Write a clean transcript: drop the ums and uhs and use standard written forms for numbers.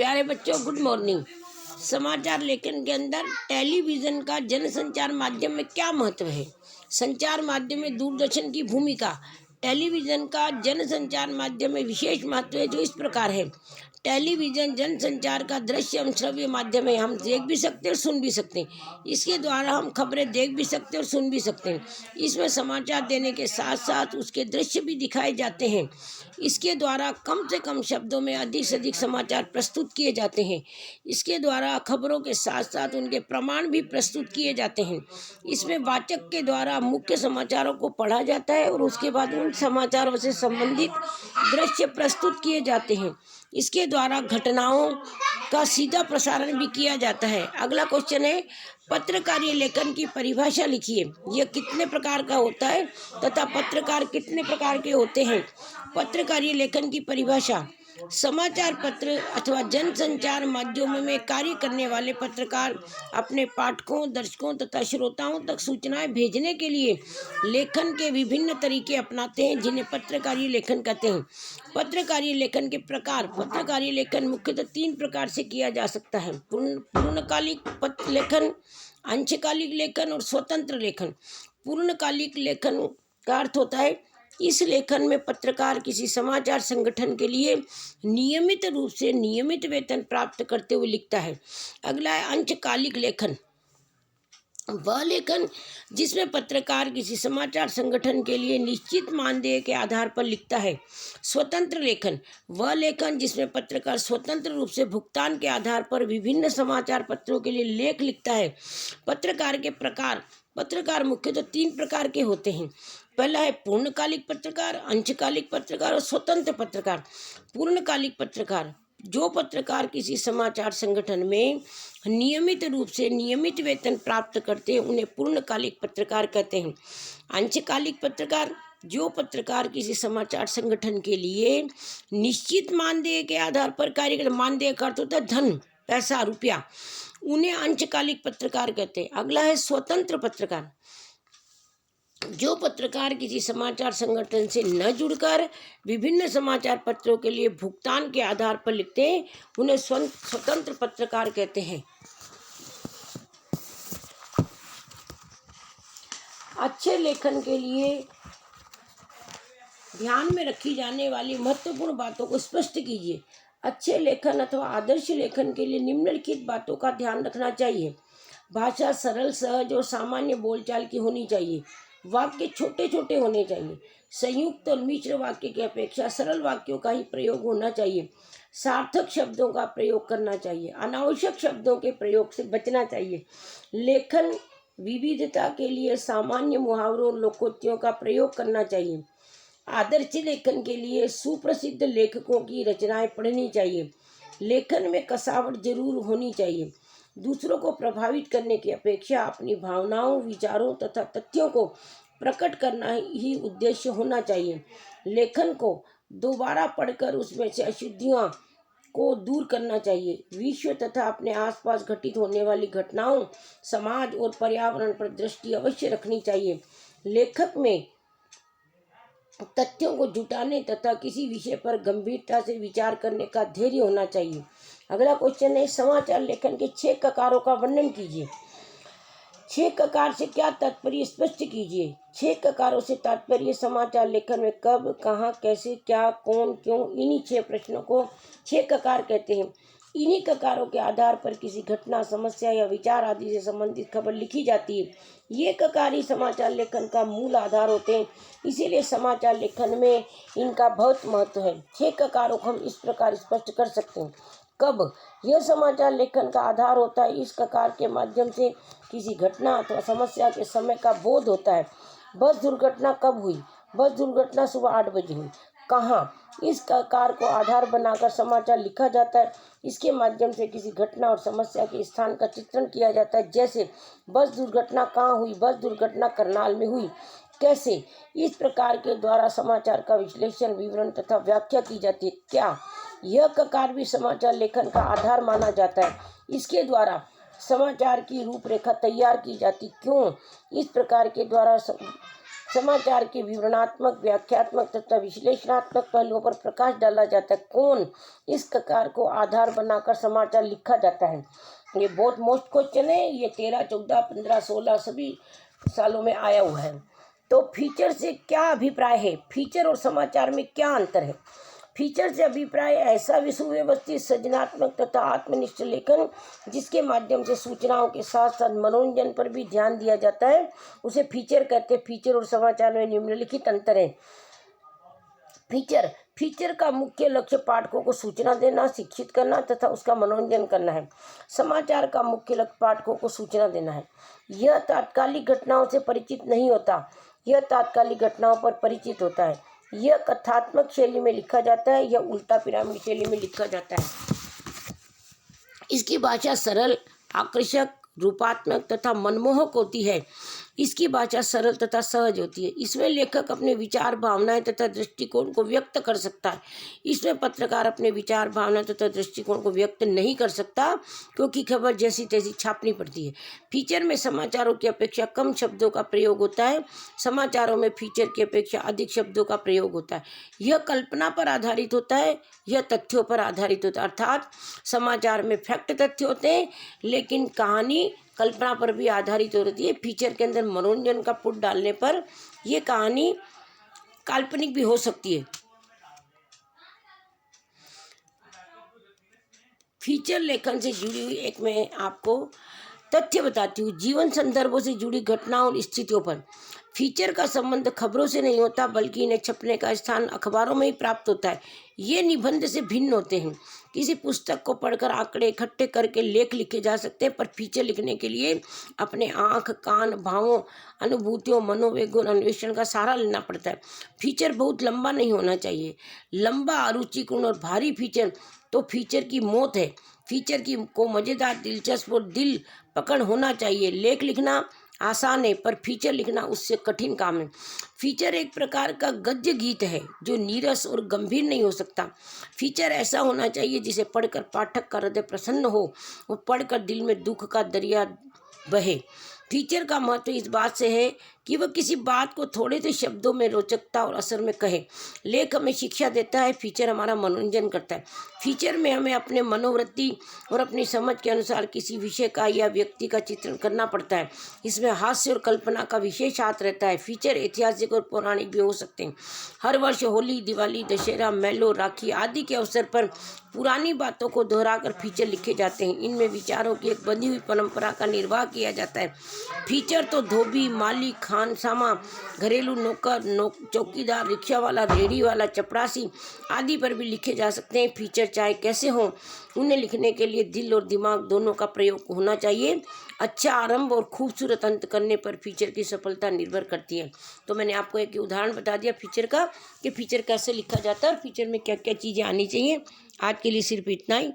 प्यारे बच्चों, good morning. समाचार लेखन के अंदर टेलीविज़न का जनसंचार माध्यम में क्या महत्व है? संचार माध्यम में दूरदर्शन की भूमिका। टेलीविज़न का जनसंचार माध्यम में विशेष महत्व है, जो इस प्रकार है। टेलीविज़न जनसंचार का दृश्य एवं श्रव्य माध्यम है। हम देख भी सकते हैं और सुन भी सकते हैं। इसके द्वारा हम खबरें देख भी सकते हैं और सुन भी सकते हैं। इसमें समाचार देने के साथ साथ उसके दृश्य भी दिखाए जाते हैं। इसके द्वारा कम से कम शब्दों में अधिक से अधिक समाचार प्रस्तुत किए जाते हैं। इसके द्वारा खबरों के साथ साथ उनके प्रमाण भी प्रस्तुत किए जाते हैं। इसमें वाचक के द्वारा मुख्य समाचारों को पढ़ा जाता है और उसके बाद उन समाचारों से संबंधित दृश्य प्रस्तुत किए जाते हैं। इसके द्वारा घटनाओं का सीधा प्रसारण भी किया जाता है। अगला क्वेश्चन है, पत्रकारीय लेखन की परिभाषा लिखिए। यह कितने प्रकार का होता है तथा पत्रकार कितने प्रकार के होते हैं? पत्रकारीय लेखन की परिभाषा: समाचार पत्र अथवा जनसंचार माध्यमों में कार्य करने वाले पत्रकार अपने पाठकों, दर्शकों तथा श्रोताओं तक सूचनाएं भेजने के लिए लेखन के विभिन्न तरीके अपनाते हैं, जिन्हें पत्रकारीय लेखन कहते हैं। पत्रकारीय लेखन के प्रकार: पत्रकारीय लेखन मुख्यतः 3 प्रकार से किया जा सकता है: पूर्णकालिक लेखन, अंशकालिक लेखन और स्वतंत्र लेखन। पूर्णकालिक लेखन का अर्थ होता है, इस लेखन में पत्रकार किसी समाचार संगठन के लिए नियमित रूप से नियमित वेतन प्राप्त करते हुए लिखता है। अगला है अंशकालिक लेखन। वह लेखन जिसमें पत्रकार किसी समाचार संगठन के लिए निश्चित मानदेय के आधार पर लिखता है। स्वतंत्र लेखन: वह लेखन जिसमें पत्रकार स्वतंत्र रूप से भुगतान के आधार पर विभिन्न समाचार पत्रों के लिए लेख लिखता है। पत्रकार के प्रकार: पत्रकार मुख्यतः 3 प्रकार के होते हैं। पहला है पूर्णकालिक पत्रकार, अंशकालिक पत्रकार और स्वतंत्र पत्रकार। पूर्णकालिक पत्रकार: जो पत्रकार किसी समाचार संगठन में नियमित रूप से नियमित वेतन प्राप्त करते हैं, उन्हें पूर्णकालिक पत्रकार कहते हैं। अंशकालिक पत्रकार: जो पत्रकार किसी समाचार संगठन के लिए निश्चित मानदेय के आधार पर कार्य करते, मानदेय का अर्थ होता है धन, पैसा, रुपया, उन्हें अंशकालिक पत्रकार कहते हैं। अगला है स्वतंत्र पत्रकार। जो पत्रकार किसी समाचार संगठन से न जुड़कर विभिन्न समाचार पत्रों के लिए भुगतान के आधार पर लिखते हैं, उन्हें स्वतंत्र पत्रकार कहते हैं। अच्छे लेखन के लिए ध्यान में रखी जाने वाली महत्वपूर्ण बातों को स्पष्ट कीजिए। अच्छे लेखन अथवा आदर्श लेखन के लिए निम्नलिखित बातों का ध्यान रखना चाहिए। भाषा सरल, सहज और सामान्य बोलचाल की होनी चाहिए। वाक्य छोटे छोटे होने चाहिए। संयुक्त और मिश्र वाक्य की अपेक्षा सरल वाक्यों का ही प्रयोग होना चाहिए। सार्थक शब्दों का प्रयोग करना चाहिए। अनावश्यक शब्दों के प्रयोग से बचना चाहिए। लेखन विविधता के लिए सामान्य मुहावरों और लोकोक्तियों का प्रयोग करना चाहिए। आदर्श लेखन के लिए सुप्रसिद्ध लेखकों की रचनाएं पढ़नी चाहिए। लेखन में कसावट जरूर होनी चाहिए। दूसरों को प्रभावित करने की अपेक्षा अपनी भावनाओं, विचारों तथा तथ्यों को प्रकट करना ही उद्देश्य होना चाहिए। लेखन को दोबारा पढ़कर उसमें से अशुद्धियाँ को दूर करना चाहिए। विश्व तथा अपने आसपास घटित होने वाली घटनाओं, समाज और पर्यावरण पर दृष्टि अवश्य रखनी चाहिए। लेखक में तथ्यों को जुटाने तथा किसी विषय पर गंभीरता से विचार करने का धैर्य होना चाहिए। अगला क्वेश्चन है, समाचार लेखन के 6 ककारों का वर्णन कीजिए। 6 ककार से क्या तात्पर्य स्पष्ट कीजिए। 6 ककारों से तात्पर्य समाचार लेखन में कब, कहाँ, कैसे, क्या, कौन, क्यों, इन्हीं 6 प्रश्नों को 6 ककार कहते हैं। इन्हीं ककारों के आधार पर किसी घटना, समस्या या विचार आदि से संबंधित खबर लिखी जाती है। ये ककार ही समाचार लेखन का मूल आधार होते हैं, इसीलिए समाचार लेखन में इनका बहुत महत्व है। 6 ककारों को हम इस प्रकार स्पष्ट कर सकते हैं। कब, यह समाचार लेखन का आधार होता है। इस ककार के माध्यम से किसी घटना अथवा समस्या के समय का बोध होता है। बस दुर्घटना कब हुई? बस दुर्घटना सुबह 8 बजे हुई। कहाँ? इस ककार को आधार बनाकर समाचार लिखा जाता है। इसके माध्यम से किसी घटना और समस्या के स्थान का चित्रण किया जाता है। जैसे बस दुर्घटना कहाँ हुई? बस दुर्घटना करनाल में हुई। कैसे? इस प्रकार के द्वारा समाचार का विश्लेषण, विवरण तथा व्याख्या की जाती है। क्या? यह ककार भी समाचार लेखन का आधार माना जाता है। इसके द्वारा समाचार की रूपरेखा तैयार की जाती। क्यों? इस प्रकार के द्वारा समाचार के विवरणात्मक, व्याख्यात्मक तथा विश्लेषणात्मक पहलुओं पर प्रकाश डाला जाता है। कौन इस ककार को आधार बनाकर समाचार लिखा जाता है? ये बहुत मोस्ट क्वेश्चन है, ये 13, 14, 15, 16 सभी सालों में आया हुआ है। तो फीचर से क्या अभिप्राय है? फीचर और समाचार में क्या अंतर है? फीचर से अभिप्राय ऐसा विषुव्यवस्थित, सृजनात्मक तथा आत्मनिष्ठ लेखन जिसके माध्यम से सूचनाओं के साथ साथ मनोरंजन पर भी ध्यान दिया जाता है, उसे फीचर कहते हैं। फीचर और समाचार में निम्नलिखित अंतर है। फीचर का मुख्य लक्ष्य पाठकों को सूचना देना, शिक्षित करना तथा उसका मनोरंजन करना है। समाचार का मुख्य लक्ष्य पाठकों को सूचना देना है। यह तात्कालिक घटनाओं से परिचित नहीं होता, यह तात्कालिक घटनाओं पर परिचित होता है। यह कथात्मक शैली में लिखा जाता है, यह उल्टा पिरामिड शैली में लिखा जाता है। इसकी भाषा सरल, आकर्षक, रूपात्मक तथा मनमोहक होती है। इसकी भाषा सरल तथा सहज होती है। इसमें लेखक अपने विचार, भावनाएं तथा दृष्टिकोण को व्यक्त कर सकता है। इसमें पत्रकार अपने विचार, भावना तथा दृष्टिकोण को व्यक्त नहीं कर सकता, क्योंकि खबर जैसी तैसी छापनी पड़ती है। फीचर में समाचारों की अपेक्षा कम शब्दों का प्रयोग होता है। समाचारों में फीचर की अपेक्षा अधिक शब्दों का प्रयोग होता है। यह कल्पना पर आधारित होता है, यह तथ्यों पर आधारित होता है। अर्थात समाचार में फैक्ट तथ्य होते हैं, लेकिन कहानी कल्पना पर भी आधारित होती है। फीचर के अंदर मनोरंजन का पुट डालने पर यह कहानी काल्पनिक भी हो सकती है। फीचर लेखन से जुड़ी हुई एक मैं आपको तथ्य बताती हूँ। जीवन संदर्भों से जुड़ी घटनाओं और स्थितियों पर फीचर का संबंध खबरों से नहीं होता, बल्कि इन्हें छपने का स्थान अखबारों में ही प्राप्त होता है। ये निबंध से भिन्न होते हैं। किसी पुस्तक को पढ़कर आंकड़े इकट्ठे करके लेख लिखे जा सकते हैं, पर फीचर लिखने के लिए अपने आँख, कान, भावों, अनुभूतियों, मनोवेगों और अन्वेषण का सहारा लेना पड़ता है। फीचर बहुत लंबा नहीं होना चाहिए। लंबा, अरुचिपूर्ण और भारी फीचर तो फीचर की मौत है। फीचर को मज़ेदार, दिलचस्प और दिल पकड़ होना चाहिए। लेख लिखना आसान है, पर फीचर लिखना उससे कठिन काम है। फीचर एक प्रकार का गद्य गीत है जो नीरस और गंभीर नहीं हो सकता। फीचर ऐसा होना चाहिए जिसे पढ़कर पाठक का हृदय प्रसन्न हो, वो पढ़कर दिल में दुख का दरिया बहे। फीचर का महत्व इस बात से है कि वह किसी बात को थोड़े से शब्दों में रोचकता और असर में कहे। लेख हमें शिक्षा देता है, फीचर हमारा मनोरंजन करता है। फीचर में हमें अपने मनोवृत्ति और अपनी समझ के अनुसार किसी विषय का या व्यक्ति का चित्रण करना पड़ता है। इसमें हास्य और कल्पना का विशेष हाथ रहता है। फीचर ऐतिहासिक और पौराणिक भी हो सकते हैं। हर वर्ष होली, दिवाली, दशहरा, मेलो, राखी आदि के अवसर पर पुरानी बातों को दोहराकर फीचर लिखे जाते हैं। इनमें विचारों की एक बंधी हुई परंपरा का निर्वाह किया जाता है। फीचर तो धोबी, माली, खानसामा, घरेलू नौकर, चौकीदार, रिक्शा वाला, रेहड़ी वाला, चपरासी आदि पर भी लिखे जा सकते हैं। फीचर चाहे कैसे हों, उन्हें लिखने के लिए दिल और दिमाग दोनों का प्रयोग होना चाहिए। अच्छा आरंभ और खूबसूरत अंत करने पर फीचर की सफलता निर्भर करती है। तो मैंने आपको एक उदाहरण बता दिया फीचर का, कि फीचर कैसे लिखा जाता है और फीचर में क्या क्या चीज़ें आनी चाहिए। आज के लिए सिर्फ इतना ही।